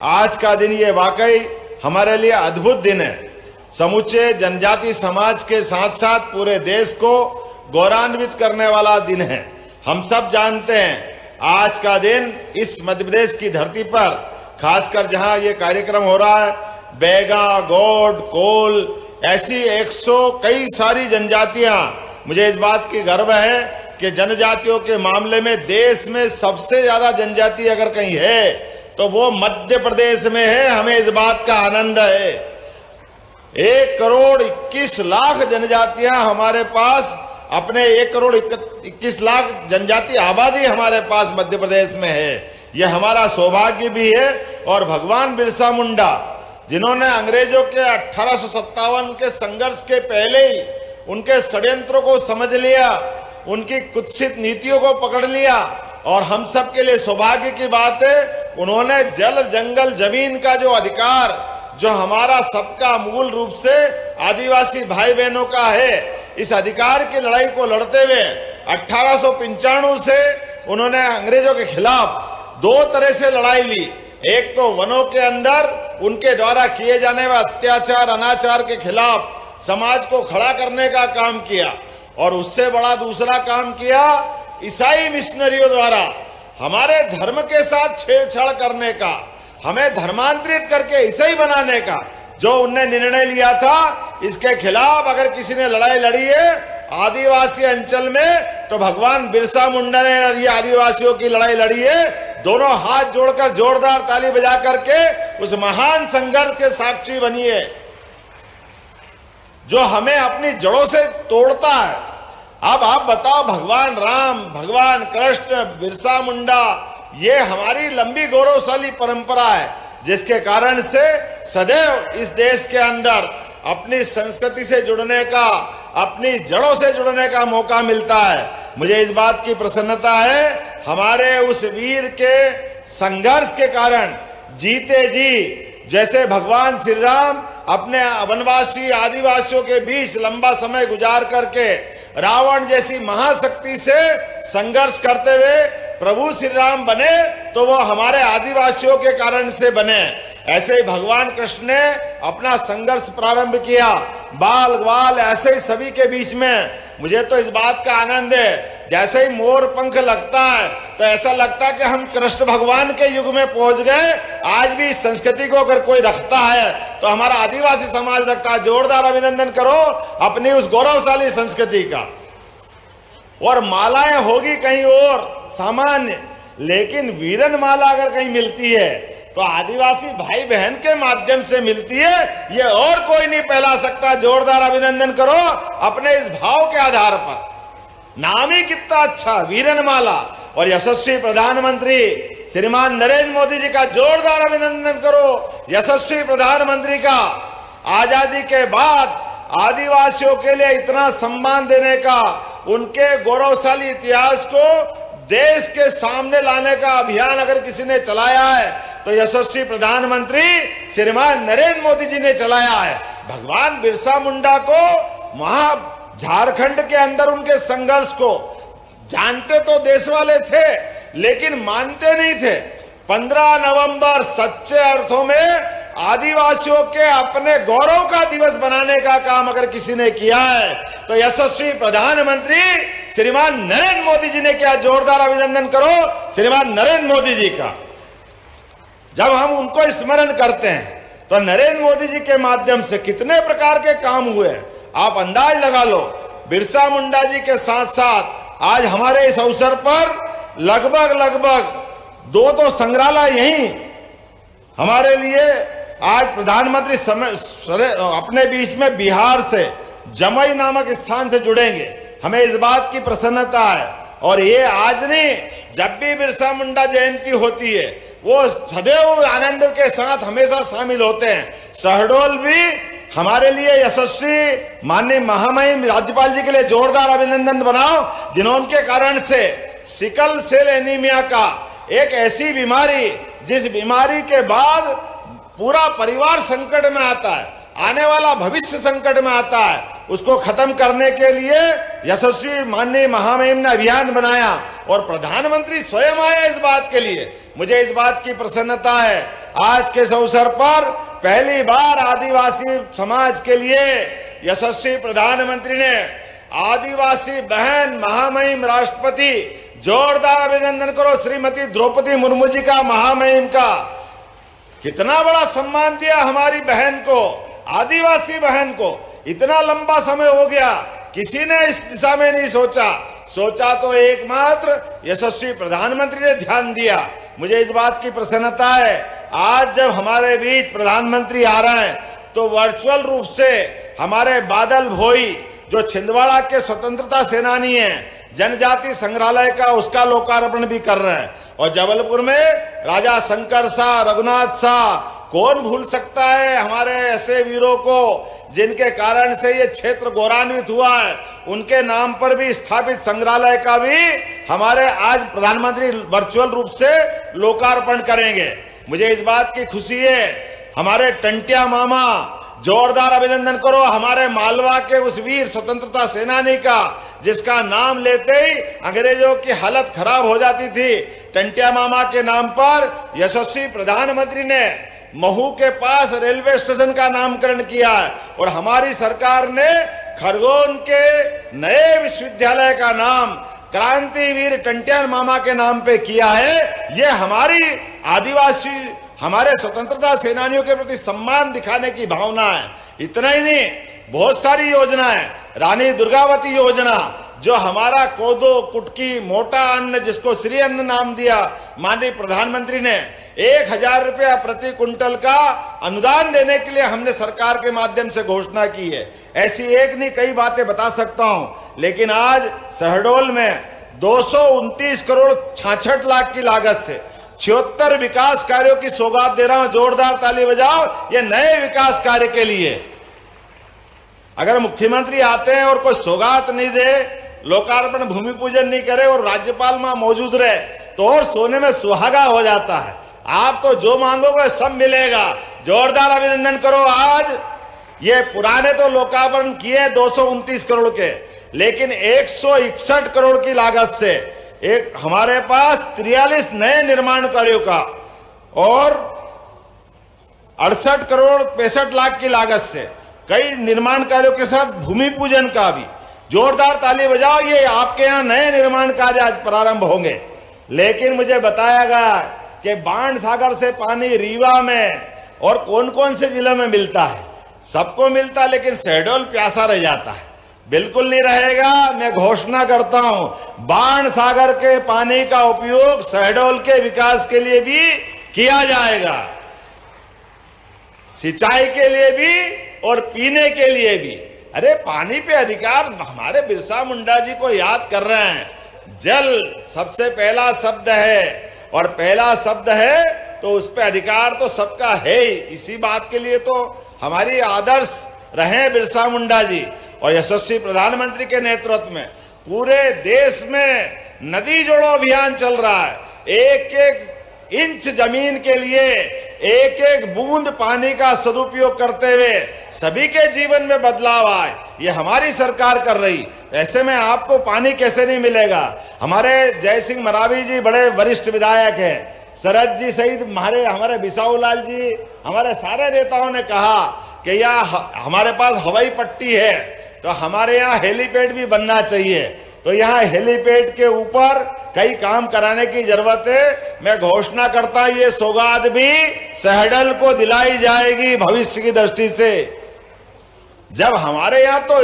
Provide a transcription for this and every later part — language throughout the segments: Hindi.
आज का दिन ये वाकई हमारे लिए अद्भुत दिन है। समूचे जनजाति समाज के साथ साथ पूरे देश को गौरवान्वित करने वाला दिन है। हम सब जानते हैं आज का दिन इस मध्य प्रदेश की धरती पर, खासकर जहां ये कार्यक्रम हो रहा है, बैगा, गौड़, कोल, ऐसी 100 कई सारी जनजातियां, मुझे इस बात की गर्व है कि जनजातियों के मामले में देश में सबसे ज्यादा जनजाति अगर कहीं है तो वो मध्य प्रदेश में है। हमें इस बात का आनंद है। 1 करोड़ 21 लाख जनजातियां हमारे पास, अपने 1 करोड़ 21 लाख जनजाति आबादी हमारे पास मध्य प्रदेश में है। ये हमारा सौभाग्य भी है। और भगवान बिरसा मुंडा, जिन्होंने अंग्रेजों के 1857 के संघर्ष के पहले ही उनके षड्यंत्रों को समझ लिया, उनकी कुत्सित नीतियों को पकड़ लिया, और हम सब के लिए सौभाग्य की बात है उन्होंने जल, जंगल, जमीन का जो अधिकार, जो हमारा सबका मूल रूप से आदिवासी भाई बहनों का है, इस अधिकार की लड़ाई को लड़ते हुए 1895 से उन्होंने अंग्रेजों के खिलाफ 2 तरह से लड़ाई ली। एक तो वनों के अंदर उनके द्वारा किए जाने वाले अत्याचार, अनाचार के खिलाफ समाज को खड़ा करने का काम किया, और उससे बड़ा दूसरा काम किया ईसाई मिशनरियों द्वारा हमारे धर्म के साथ छेड़छाड़ करने का, हमें धर्मांतरित करके ईसाई बनाने का जो उनने निर्णय लिया था। इसके खिलाफ अगर किसी ने लड़ाई लड़ी है आदिवासी अंचल में, तो भगवान बिरसा मुंडा ने ये आदिवासियों की लड़ाई लड़ी है। दोनों हाथ जोड़कर जोरदार ताली बजा करके उस महान संघर्ष के साक्षी बनिए जो हमें अपनी जड़ों से तोड़ता है। अब आप बताओ, भगवान राम, भगवान कृष्ण, बिरसा मुंडा, ये हमारी लंबी गौरवशाली परंपरा है जिसके कारण से सदैव इस देश के अंदर अपनी संस्कृति से जुड़ने का, अपनी जड़ों से जुड़ने का मौका मिलता है। मुझे इस बात की प्रसन्नता है हमारे उस वीर के संघर्ष के कारण जीते जी, जैसे भगवान श्री राम अपने वनवासी आदिवासियों के बीच लंबा समय गुजार करके रावण जैसी महाशक्ति से संघर्ष करते हुए प्रभु श्री राम बने, तो वो हमारे आदिवासियों के कारण से बने। ऐसे ही भगवान कृष्ण ने अपना संघर्ष प्रारंभ किया, बाल ग्वाल ऐसे ही सभी के बीच में। मुझे तो इस बात का आनंद है, जैसे ही मोर पंख लगता है तो ऐसा लगता है कि हम कृष्ण भगवान के युग में पहुंच गए। आज भी इस संस्कृति को अगर कोई रखता है तो हमारा आदिवासी समाज रखता है। जोरदार अभिनंदन करो अपनी उस गौरवशाली संस्कृति का। और मालाएं होगी कहीं और सामान्य, लेकिन वीरन माला अगर कहीं मिलती है तो आदिवासी भाई बहन के माध्यम से मिलती है। ये और कोई नहीं फैला सकता। जोरदार अभिनंदन करो अपने इस भाव के आधार पर। नाम ही कितना अच्छा, वीरन माला। और यशस्वी प्रधानमंत्री श्रीमान नरेंद्र मोदी जी का जोरदार अभिनंदन करो। यशस्वी प्रधानमंत्री का आजादी के बाद आदिवासियों के लिए इतना सम्मान देने का, उनके गौरवशाली इतिहास को देश के सामने लाने का अभियान अगर किसी ने चलाया है तो यशस्वी प्रधानमंत्री श्रीमान नरेंद्र मोदी जी ने चलाया है। भगवान बिरसा मुंडा को, झारखंड के अंदर उनके संघर्ष को जानते तो देश वाले थे लेकिन मानते नहीं थे। 15 नवंबर सच्चे अर्थों में आदिवासियों के अपने गौरव का दिवस बनाने का काम अगर किसी ने किया है तो यशस्वी प्रधानमंत्री श्रीमान नरेंद्र मोदी जी ने किया। जोरदार अभिनंदन करो श्रीमान नरेंद्र मोदी जी का। जब हम उनको स्मरण करते हैं तो नरेंद्र मोदी जी के माध्यम से कितने प्रकार के काम हुए, आप अंदाज लगा लो। बिरसा मुंडा जी के साथ साथ आज हमारे इस अवसर पर लगभग 2 संग्रहालय यहीं हमारे लिए आज प्रधानमंत्री अपने बीच में बिहार से जमई नामक स्थान से जुड़ेंगे। हमें इस बात की प्रसन्नता है। और ये आज नहीं, जब भी बिरसा मुंडा जयंती होती है वो सदैव आनंद के साथ हमेशा शामिल होते हैं। शहडोल भी हमारे लिए यशस्वी माननीय महामहिम राज्यपाल जी के लिए जोरदार अभिनंदन बनाओ, जिन्होंने कारण से सिकल सेल एनीमिया का एक ऐसी बीमारी, जिस बीमारी के बाद पूरा परिवार संकट में आता है, आने वाला भविष्य संकट में आता है, उसको खत्म करने के लिए यशस्वी माननीय महामहिम ने अभियान बनाया और प्रधानमंत्री स्वयं आए इस बात के लिए। मुझे इस बात की प्रसन्नता है। आज के इस अवसर पर पहली बार आदिवासी समाज के लिए यशस्वी प्रधानमंत्री ने आदिवासी बहन महामहिम राष्ट्रपति, जोरदार अभिनंदन करो श्रीमती द्रौपदी मुर्मू जी का, महामहिम का। कितना बड़ा सम्मान दिया हमारी बहन को, आदिवासी बहन को। इतना लंबा समय हो गया, किसी ने इस दिशा में नहीं सोचा तो एकमात्र यशस्वी प्रधानमंत्री ने ध्यान दिया। मुझे इस बात की प्रसन्नता है, आज जब हमारे बीच प्रधानमंत्री आ रहे हैं तो वर्चुअल रूप से हमारे बादल भोई, जो छिंदवाड़ा के स्वतंत्रता सेनानी हैं, जनजाति संग्रहालय का उसका लोकार्पण भी कर रहे हैं। और जबलपुर में राजा शंकर शाह, रघुनाथ शाह, कौन भूल सकता है हमारे ऐसे वीरों को जिनके कारण से ये क्षेत्र गौरवान्वित हुआ है। उनके नाम पर भी स्थापित संग्रहालय का भी हमारे आज प्रधानमंत्री वर्चुअल रूप से लोकार्पण करेंगे। मुझे इस बात की खुशी है, हमारे टंटिया मामा, जोरदार अभिनंदन करो हमारे मालवा के उस वीर स्वतंत्रता सेनानी का, जिसका नाम लेते ही अंग्रेजों की हालत खराब हो जाती थी। टंटिया मामा के नाम पर यशस्वी प्रधानमंत्री ने महू के पास रेलवे स्टेशन का नामकरण किया है और हमारी सरकार ने खरगोन के नए विश्वविद्यालय का नाम क्रांतिवीर टंटिया मामा के नाम पे किया है। ये हमारी आदिवासी, हमारे स्वतंत्रता सेनानियों के प्रति सम्मान दिखाने की भावना है। इतना ही नहीं, बहुत सारी योजनाएं, रानी दुर्गावती योजना, जो हमारा कोदो, कुटकी, मोटा अन्न, जिसको श्री अन्न नाम दिया माननीय प्रधानमंत्री ने, 1000 रुपया प्रति कुंटल का अनुदान देने के लिए हमने सरकार के माध्यम से घोषणा की है। ऐसी एक नहीं कई बातें बता सकता हूं, लेकिन आज शहडोल में 229 करोड़ 66 लाख की लागत से 76 विकास कार्यों की सौगात दे रहा हूं। जोरदार ताली बजाओ ये नए विकास कार्य के लिए। अगर मुख्यमंत्री आते हैं और कोई सौगात नहीं दे, लोकार्पण भूमि पूजन नहीं करे और राज्यपाल वहां मौजूद रहे तो और सोने में सुहागा हो जाता है। आप तो जो मांगोगे सब मिलेगा। जोरदार अभिनंदन करो। आज ये पुराने तो लोकार्पण किए 229 करोड़ के, लेकिन 161 करोड़ की लागत से एक हमारे पास 43 नए निर्माण कार्यों का और 68 करोड़ 65 लाख की लागत से कई निर्माण कार्यों के साथ भूमि पूजन का भी। जोरदार ताली बजाओ, ये आपके यहाँ नए निर्माण कार्य आज प्रारंभ होंगे। लेकिन मुझे बताया गया कि बाण सागर से पानी रीवा में और कौन कौन से जिलों में मिलता है, सबको मिलता, लेकिन शहडोल प्यासा रह जाता है। बिल्कुल नहीं रहेगा। मैं घोषणा करता हूं, बाण सागर के पानी का उपयोग शहडोल के विकास के लिए भी किया जाएगा, सिंचाई के लिए भी और पीने के लिए भी। अरे पानी पे अधिकार, हमारे बिरसा मुंडा जी को याद कर रहे हैं। जल सबसे पहला शब्द है और पहला शब्द है तो उस पे अधिकार तो सबका है ही। इसी बात के लिए तो हमारी आदर्श रहे बिरसा मुंडा जी और यशस्वी प्रधानमंत्री के नेतृत्व में पूरे देश में नदी जोड़ो अभियान चल रहा है। एक एक इंच जमीन के लिए एक एक बूंद पानी का सदुपयोग करते हुए सभी के जीवन में बदलाव आए, ये हमारी सरकार कर रही। ऐसे में आपको पानी कैसे नहीं मिलेगा। हमारे जय सिंह मरावी जी बड़े वरिष्ठ विधायक हैं, शरद जी सहित हमारे बिसाऊलाल जी, हमारे सारे नेताओं ने कहा कि यहाँ हमारे पास हवाई पट्टी है तो हमारे यहाँ हेलीपैड भी बनना चाहिए। तो यहाँ हेलीपैड के ऊपर कई काम कराने की जरूरत है। मैं घोषणा करता हूं ये सौगात भी शहडोल को दिलाई जाएगी भविष्य की दृष्टि से। जब हमारे यहाँ तो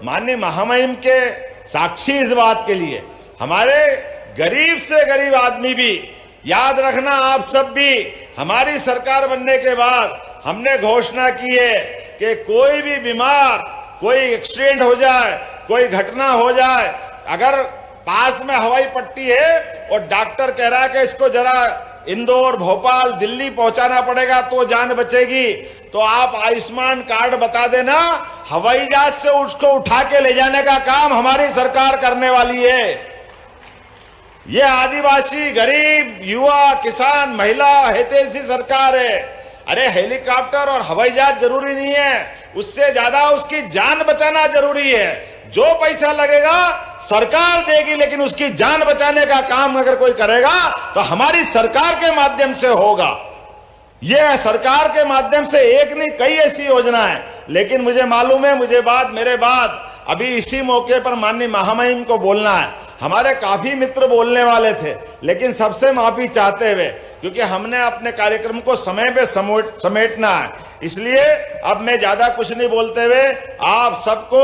माननीय महामहिम के साक्षी इस बात के लिए, हमारे गरीब से गरीब आदमी भी, याद रखना आप सब भी, हमारी सरकार बनने के बाद हमने घोषणा की है कि कोई भी बीमार, कोई एक्सीडेंट हो जाए, कोई घटना हो जाए, अगर पास में हवाई पट्टी है और डॉक्टर कह रहा है कि इसको जरा इंदौर, भोपाल, दिल्ली पहुंचाना पड़ेगा तो जान बचेगी, तो आप आयुष्मान कार्ड बता देना, हवाई जहाज से उसको उठा के ले जाने का काम हमारी सरकार करने वाली है। ये आदिवासी, गरीब, युवा, किसान, महिला हितैषी सरकार है। अरे हेलीकॉप्टर और हवाई जहाज जरूरी नहीं है, उससे ज्यादा उसकी जान बचाना जरूरी है। जो पैसा लगेगा सरकार देगी, लेकिन उसकी जान बचाने का काम अगर कोई करेगा तो हमारी सरकार के माध्यम से होगा। ये सरकार के माध्यम से एक नहीं कई ऐसी योजना है। लेकिन मुझे मालूम है, मेरे बाद अभी इसी मौके पर माननीय महामहिम को बोलना है। हमारे काफी मित्र बोलने वाले थे, लेकिन सबसे माफी चाहते हुए, क्योंकि हमने अपने कार्यक्रम को समय पे समेटना है, इसलिए अब मैं ज्यादा कुछ नहीं बोलते हुए आप सबको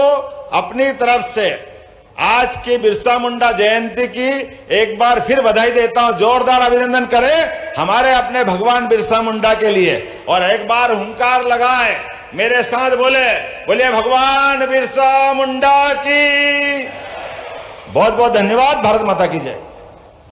अपनी तरफ से आज की बिरसा मुंडा जयंती की एक बार फिर बधाई देता हूं। जोरदार अभिनंदन करें हमारे अपने भगवान बिरसा मुंडा के लिए, और एक बार हुंकार लगाए, मेरे साथ बोले भगवान बिरसा मुंडा की। बहुत बहुत धन्यवाद। भारत माता की जय।